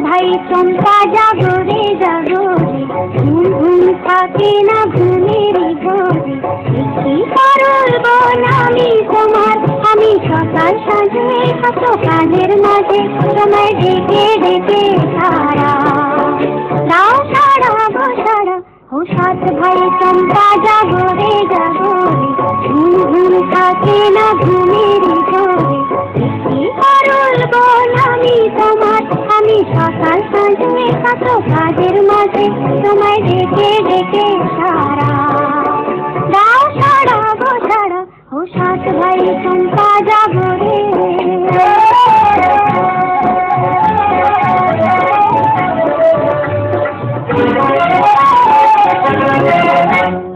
ভাই চম্পা জাগো রে ঘুম ঘুম থাকে না ঘুমের ঘরে কি করব আমি তোমার আমি সকাল সাঁঝে কত কাজের মাঝে তোমায় ডেকে ডেকে সারা দাও সারা গো সারা ও সাত ভাই চম্পা জাগো রে ঘুম ঘুম থাকে না ঘুমের ঘরে কি করব আমি তোমার আমি সকাল সাঁঝে কত কাজের মাঝে তোমায় ডেকে ডেকে সারা দাও সারা গো সারা ও সাত ভাই চম্পা জাগো রে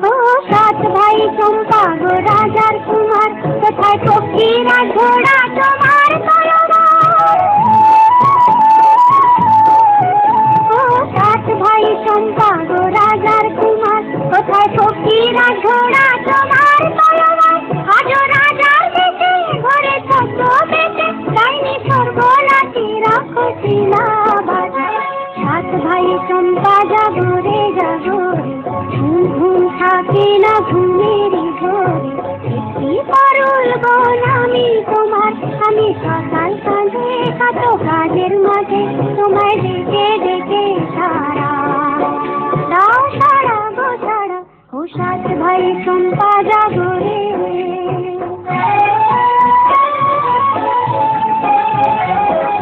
ও সাত ভাই চম্পা গো রাজার কুমার কোথায় পক্ষীরা ঘোড়া তোমার ভাই চম্পা গো রাজার কুমার কোথায় ফকিরা ঘোড়া তোমার তলোয়ার আজ রাজার দেশে ঘরে ছোট বেশে যাইনি স্বর্গলাটি রাখো শিলাবাদ সাত ভাই চম্পা যাবো রে ঘুম ঘুম থাকে না ঘুমের ঘরে কি করব আমি তোমার আমি সকাল সাঁঝে কত কাজের মাঝে তোমায় ডেকে ডেকে সারা দাও সারা গো সারা ও সাত ভাই চম্পা জাগো রে